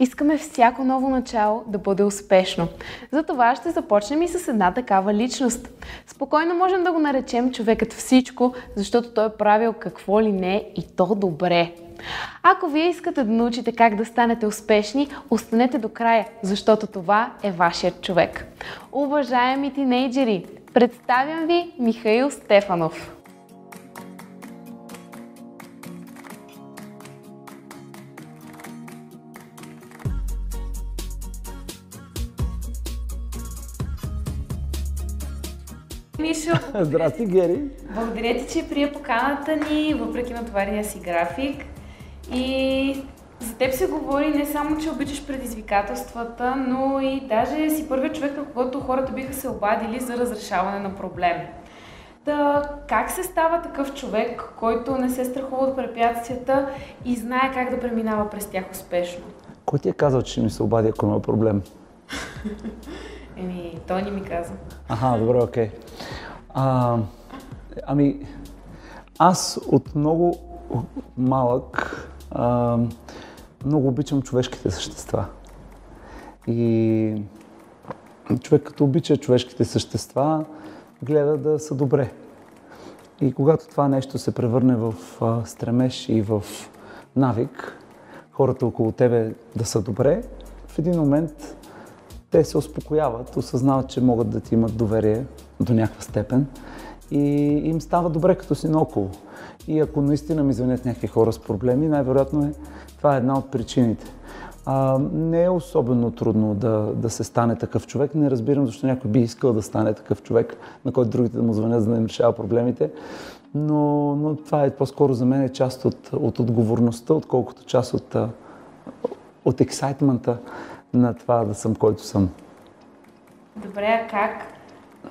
Искаме всяко ново начало да бъде успешно. Затова ще започнем и с една такава личност. Спокойно можем да го наречем човекът всичко, защото той е правил какво ли не и то добре. Ако вие искате да научите как да станете успешни, останете до края, защото това е вашият човек. Уважаеми тинейджери, представям ви Михаил Стефанов. Мишо, Здрасти, Гери! благодаря ти, че прие поканата ни, въпреки натоварения си график. И за теб се говори не само, че обичаш предизвикателствата, но и даже си първият човек, на когото хората биха се обадили за разрешаване на проблем. Как се става такъв човек, който не се страхува от препятствията и знае как да преминава през тях успешно? Кой ти е казал, че ще ми се обади, ако има проблем? Той не ми каза. Добре, окей. Аз от много малък много обичам човешките същества. И човек, като обича човешките същества, гледа да са добре. И когато това нещо се превърне в стремеж и в навик, хората около тебе да са добре, в един момент те се успокояват, осъзнават, че могат да ти имат доверие до някаква степен и им става добре, като си наоколо. И ако наистина ми звънят някакви хора с проблеми, най-вероятно това е една от причините. Не е особено трудно да се стане такъв човек. Не разбирам защо някой би искал да стане такъв човек, на който другите да му звънят, за да им решава проблемите. Но това е по-скоро за мен е част от отговорността, отколкото част от ексайтмента на това да съм който съм. Добре, а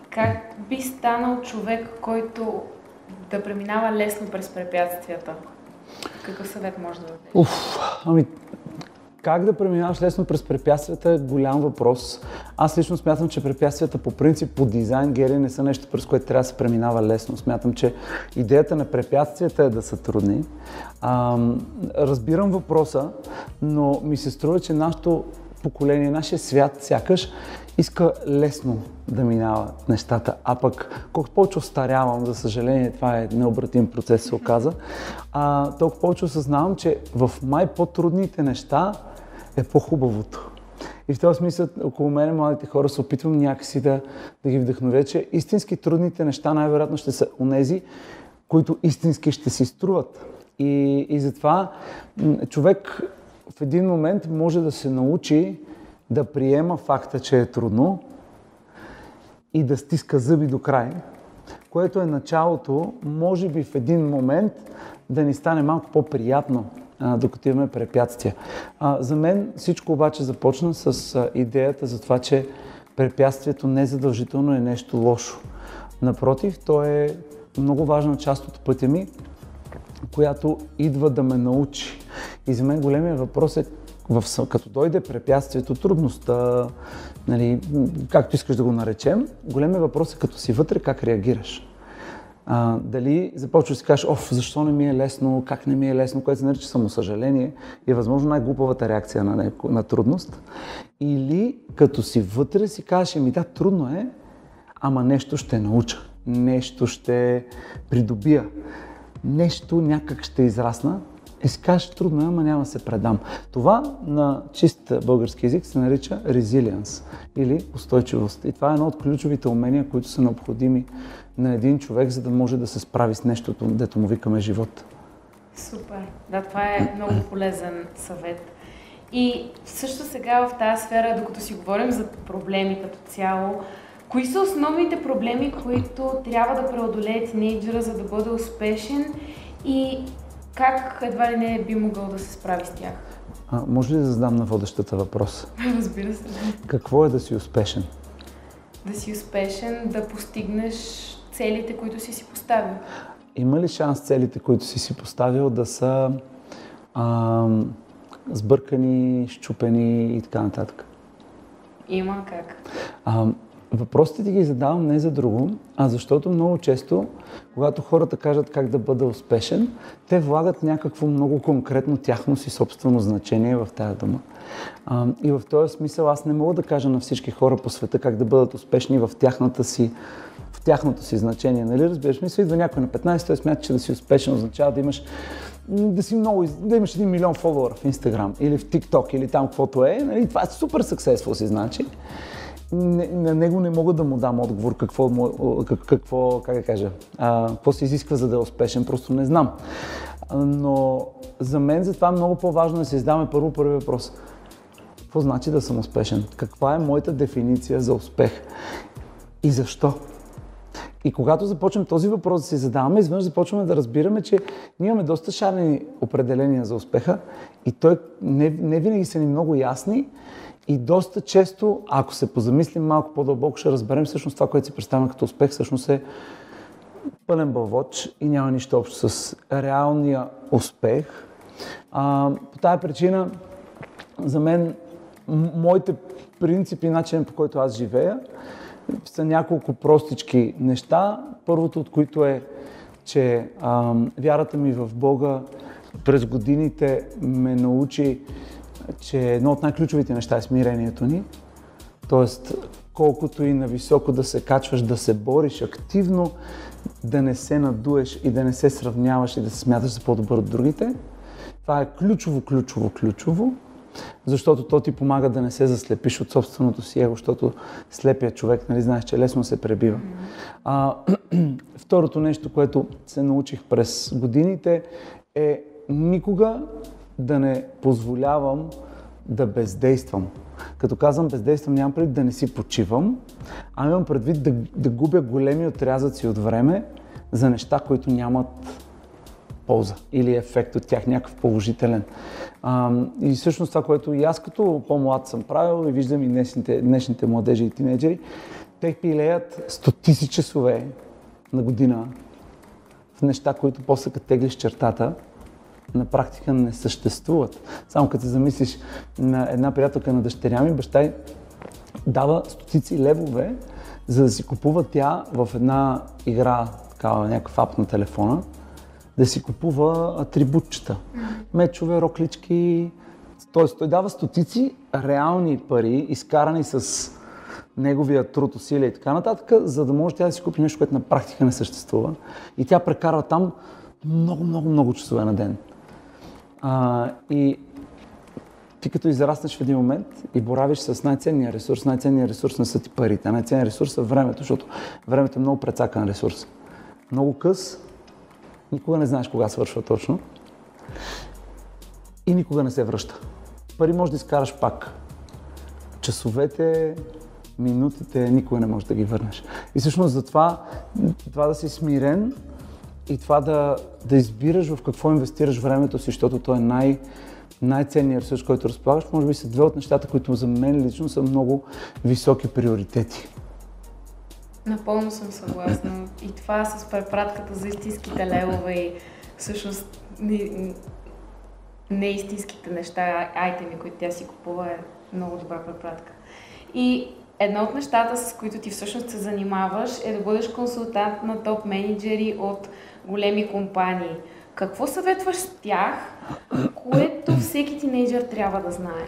как би станал човек, който да преминава лесно през препятствията? Какъв съвет може да дадеш? Как да преминаваш лесно през препятствията е голям въпрос. Аз лично смятам, че препятствията по принцип, по дизайн, Гери, не са нещо, през което трябва да се преминава лесно. Смятам, че идеята на препятствията е да са трудни. Разбирам въпроса, но ми се струва, че нашето поколение, нашия свят сякаш иска лесно да минава нещата, а пък колкото повече остарявам, за съжаление това е необратим процес, се оказа, толкова повече осъзнавам, че в май по-трудните неща е по-хубавото. И в този смисъл около мен младите хора се опитвам някакси да ги вдъхновя, че истински трудните неща най-вероятно ще са онези, които истински ще си струват. И затова човек в един момент може да се научи да приема факта, че е трудно и да стиска зъби до край, което е началото, може би в един момент да ни стане малко по-приятно, докато имаме препятствия. За мен всичко обаче започна с идеята за това, че препятствието не задължително е нещо лошо. Напротив, то е много важна част от пътя ми, която идва да ме научи. И за мен големия въпрос е, като дойде препятствието, трудността, както искаш да го наречем, големия въпрос е като си вътре, как реагираш. Дали започваш да си кажеш, защо не ми е лесно, как не ми е лесно, което се нарича самосъжаление и е възможно най-глупавата реакция на трудност. Или като си вътре си кажеш, трудно е, ама нещо ще науча, нещо ще придобия, нещо някак ще израсна. И си кажеш, трудно е, ама няма да се предам. Това на чист български език се нарича резилиенс или устойчивост. И това е едно от ключовите умения, които са необходими на един човек, за да може да се справи с нещото, дето му викаме живот. Супер! Да, това е много полезен съвет. И също сега в тази сфера, докато си говорим за проблеми като цяло, кои са основните проблеми, които трябва да преодолее тинейджера, за да бъде успешен и как едва ли не би могъл да се справи с тях? Може ли да задам на водещата въпрос? Разбира се. Какво е да си успешен? Да си успешен, да постигнеш целите, които си поставил. Има ли шанс целите, които си поставил, да са сбъркани, счупени и така нататък? Има как. въпросите ти ги задавам не за друго, а защото много често, когато хората кажат как да бъда успешен, те влагат някакво много конкретно тяхно си собствено значение в тая дума. И в този смисъл аз не мога да кажа на всички хора по света как да бъдат успешни в тяхното си значение. Нали разбираш? Мисля, идва някой на 15, той смята, че да си успешен означава да имаш да имаш 1 милион фолуъра в Instagram или в TikTok или там каквото е. Нали? Това е супер successful си значи. На него не мога да му дам отговор какво се изисква, за да е успешен, просто не знам. Но за мен затова е много по-важно да си задаваме първи въпрос. Какво значи да съм успешен? Каква е моята дефиниция за успех? И защо? И когато започнем този въпрос да си задаваме, изведнъж започваме да разбираме, че ние имаме доста шарени определения за успеха и той не винаги са ни много ясни. И доста често, ако се позамислим малко по-дълбоко, ще разберем всъщност това, което си представяме като успех, всъщност е пълен бълвоч и няма нищо общо с реалния успех. По тая причина, за мен, моите принципи и начин, по който аз живея, са няколко простички неща. Първото от които е, че вярата ми в Бога през годините ме научи, че едно от най-ключовите неща е смирението ни. Тоест, колкото и нависоко да се качваш, да се бориш активно, да не се надуеш и да не се сравняваш и да се смяташ за по-добър от другите. Това е ключово, защото то ти помага да не се заслепиш от собственото си его, защото слепия човек, нали, знаеш, че лесно се пребива. Второто нещо, което се научих през годините е никога да не позволявам да бездействам. Като казвам бездействам, нямам предвид да не си почивам, а имам предвид да губя големи отрязъци от време за неща, които нямат полза или ефект от тях, някакъв положителен. И всъщност това, което и аз като по-млад съм правил и виждам и днешните младежи и тинейджери, те пилеят стотици часове на година в неща, които после като теглиш чертата, на практика не съществуват. Само като се замислиш на една приятелка на дъщеря ми, баща й дава стотици левове, за да си купува тя в една игра, такава някакъв ап на телефона, да си купува атрибутчета. Мечове, роклички. Тоест, той дава стотици реални пари, изкарани с неговия труд, усилия и така нататък, за да може тя да си купи нещо, което на практика не съществува. И тя прекарва там много часове на ден. И ти като израснеш в един момент и боравиш с най-ценния ресурс не са ти парите, най-ценният ресурс е времето, защото времето е много прецакан ресурс. Много къс, никога не знаеш кога свършва точно и никога не се връща. Пари можеш да изкараш пак. Часовете, минутите, никога не можеш да ги върнеш. И всъщност за това да си смирен и това да избираш в какво инвестираш времето си, защото то е най-ценният ресурс, който разполагаш, може би са две от нещата, които за мен лично са много високи приоритети. Напълно съм съгласна. И това с препратката за истинските левове и всъщност неистинските неща, айтеми, които тя си купува, е много добра препратка. И едно от нещата, с които ти всъщност се занимаваш, е да бъдеш консултант на топ менеджери от големи компании. Какво съветваш с тях, което всеки тинейджър трябва да знае?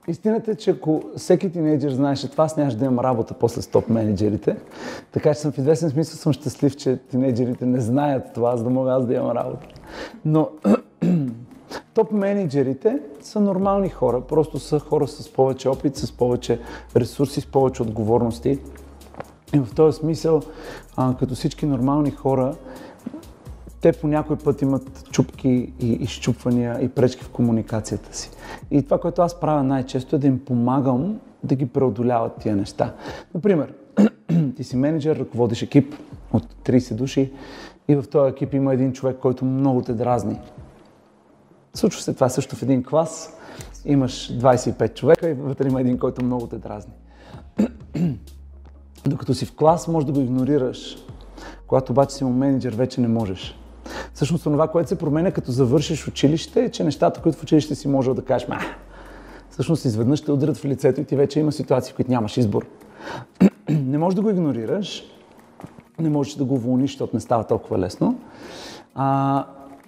Истината е, че ако всеки тинейджър знаеше това, аз нямаше да имам работа после с топ менеджерите. Така че в известен смисъл съм щастлив, че тинейджерите не знаят това, за да мога аз да имам работа. Но топ менеджерите са нормални хора, просто са хора с повече опит, с повече ресурси, с повече отговорности. И в този смисъл, като всички нормални хора, те по някой път имат чупки и изчупвания и пречки в комуникацията си. И това, което аз правя най-често е да им помагам да ги преодоляват тия неща. Например, ти си менеджер, ръководиш екип от 30 души и в този екип има един човек, който много те дразни. Случва се това също в един клас, имаш 25 човека и вътре има един, който много те дразни. Докато си в клас, можеш да го игнорираш. Когато обаче си му менеджер, вече не можеш. Всъщност това, което се променя като завършиш училище, е, че нещата, които в училище си можел да кажеш, всъщност изведнъж те удрят в лицето и ти вече има ситуации, в които нямаш избор. Не можеш да го игнорираш, не можеш да го уволниш, защото не става толкова лесно.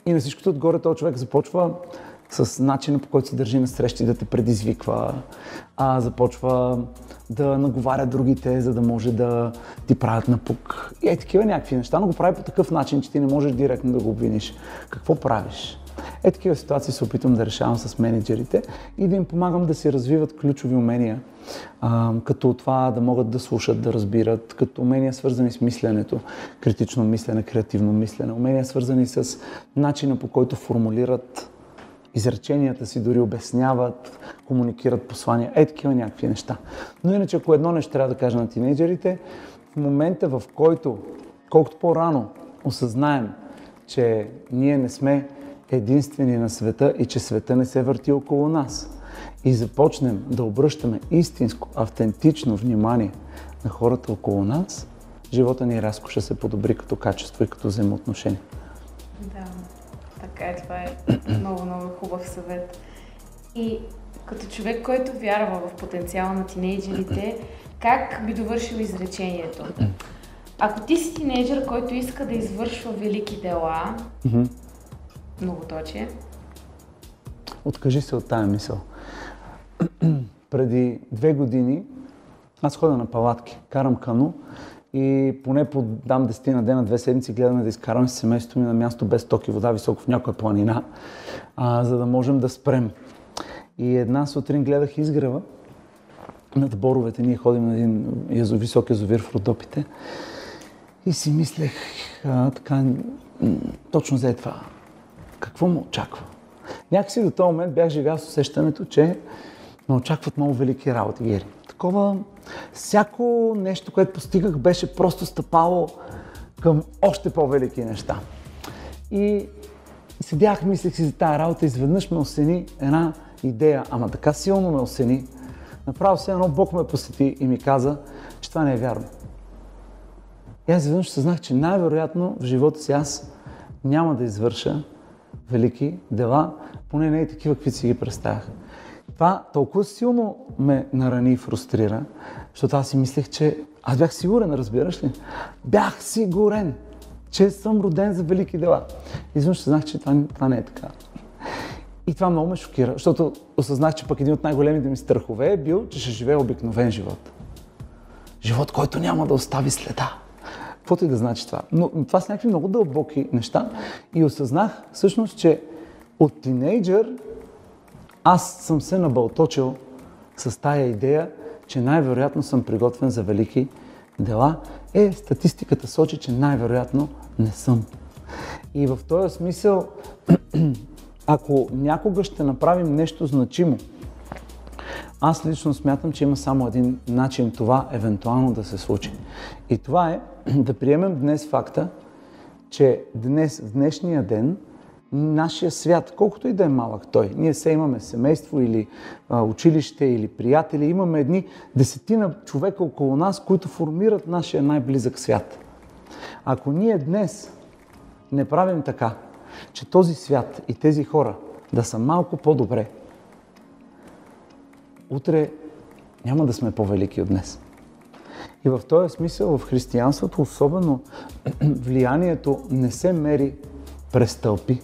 И на всичкото отгоре този човек започва с начина, по който се държи на срещи, да те предизвиква, започва да наговаря другите, за да може да ти правят напук. И такива някакви неща, но го прави по такъв начин, че ти не можеш директно да го обвиниш. Какво правиш? Такива ситуации се опитвам да решавам с менеджерите и да им помагам да си развиват ключови умения, като това да могат да слушат, да разбират, като умения свързани с мисленето, критично мислене, креативно мислене, умения свързани с начина, по който формулират изреченията си, дори обясняват, комуникират послания, такива някакви неща. Но иначе, ако едно нещо трябва да кажа на тинейджерите, в момента, в който, колкото по-рано осъзнаем, че ние не сме единствени на света и че света не се върти около нас и започнем да обръщаме истинско, автентично внимание на хората около нас, живота ни рязко ще се подобри като качество и като взаимоотношение. Да, така е. Това е много, много хубав съвет. И като човек, който вярва в потенциала на тинейджерите, как би довършил изречението? Ако ти си тинейджър, който иска да извършва велики дела, многоточие. Откажи се от тая мисъл. Преди 2 години аз ходя на палатки, карам кану и поне по 10 дена, 2 седмици гледаме да изкараме с семейството ми на място без ток и вода, високо в някоя планина, за да можем да спрем. И една сутрин гледах изгрева над боровете. Ние ходим на един висок язовир в Родопите и си мислех така, точно за това. Какво ме очаква? Някакси до този момент бях живял с усещането, че ме очакват много велики работи, Гери. Такова, всяко нещо, което постигах, беше просто стъпало към още по-велики неща. И седях, мислех си за тая работа, изведнъж ме осени една идея, ама така силно ме осени. Направо все едно Бог ме посети и ми каза, че това не е вярно. И аз изведнъж съзнах, че най-вероятно в живота си аз няма да извърша велики дела, поне не и такива, каквито си ги представях. Това толкова силно ме нарани и фрустрира, защото аз си мислех, че аз бях сигурен, разбираш ли? Бях сигурен, че съм роден за велики дела. Изведнъж съзнах, че това не е така. И това много ме шокира, защото осъзнах, че пък един от най-големите ми страхове е бил, че ще живея обикновен живот. Живот, който няма да остави следа. Каквото и да значи това. Но това са някакви много дълбоки неща. И осъзнах всъщност, че от тинейджър аз съм се набълточил с тая идея, че най-вероятно съм приготвен за велики дела. Статистиката сочи, че най-вероятно не съм. И в този смисъл, ако някога ще направим нещо значимо, аз лично смятам, че има само един начин това евентуално да се случи. И това е да приемем днес факта, че днес, в днешния ден, нашия свят, колкото и да е малък той, ние все имаме семейство или училище или приятели, имаме едни 10 човека около нас, които формират нашия най-близък свят. Ако ние днес не правим така, че този свят и тези хора да са малко по-добре, утре няма да сме по-велики от днес. И в този смисъл в християнството особено влиянието не се мери през тълпи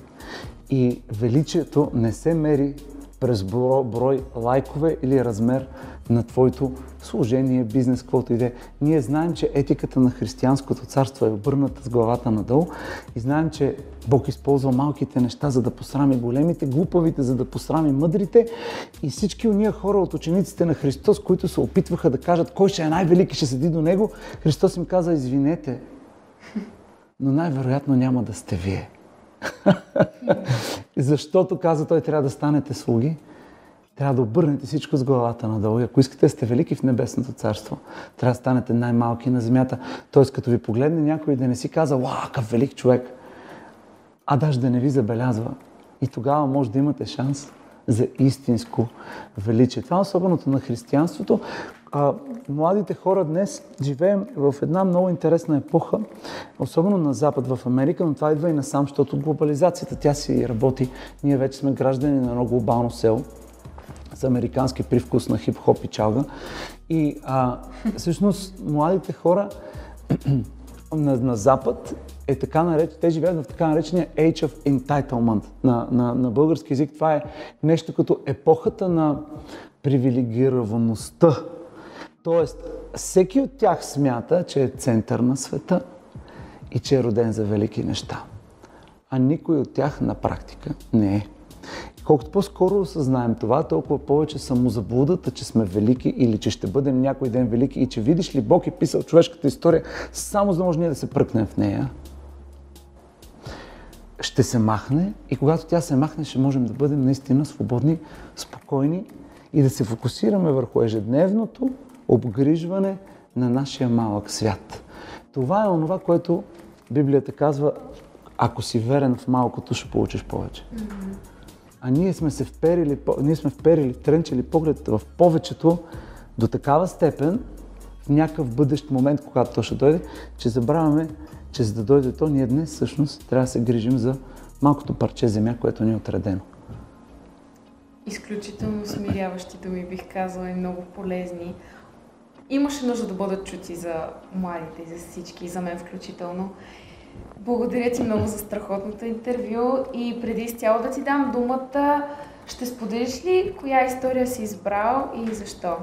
и величието не се мери през брой лайкове или размер на твоето служение, бизнес, каквото и да е. Ние знаем, че етиката на християнското царство е обърната с главата надолу и знаем, че Бог използва малките неща, за да посрами големите, глупавите, за да посрами мъдрите и всички уния хора от учениците на Христос, които се опитваха да кажат кой ще е най-велики, ще седи до Него, Христос им каза, извинете, но най-вероятно няма да сте вие. Защото, каза той, трябва да станете слуги, трябва да обърнете всичко с главата надолу. И ако искате да сте велики в небесното царство, трябва да станете най-малки на земята. Тоест, като ви погледне някой да не си каза, вау, какъв велик човек, а даже да не ви забелязва. И тогава може да имате шанс за истинско величие. Това е особеното на християнството. Младите хора днес живеем в една много интересна епоха, особено на Запад, в Америка, но това идва и насам, защото глобализацията, тя си работи. Ние вече сме граждани на едно глобално село. с американски привкус на хип-хоп и чалга. И всъщност младите хора на Запад те живеят в така наречения Age of Entitlement. На български език това е нещо като епохата на привилегироваността. Тоест, всеки от тях смята, че е център на света и че е роден за велики неща. А никой от тях на практика не е. Колкото по-скоро осъзнаем това, толкова повече самозаблудата, че сме велики или че ще бъдем някой ден велики и че видиш ли Бог е писал човешката история само за да може ние да се пръкнем в нея, ще се махне и когато тя се махне, ще можем да бъдем наистина свободни, спокойни и да се фокусираме върху ежедневното обгрижване на нашия малък свят. Това е онова, което Библията казва, ако си верен в малкото, ще получиш повече. А ние сме трънчили поглед в повечето до такава степен, в някакъв бъдещ момент, когато то ще дойде, че забравяме, че за да дойде то, ние днес всъщност трябва да се грижим за малкото парче земя, което ни е отредено. Изключително смиряващи думи, бих казала, и много полезни. Имаше нужда да бъдат чути за младите, за всички, и за мен включително. Благодаря ти много за страхотното интервю и преди изцяло да ти дам думата, ще споделиш ли коя история си избрал и защо?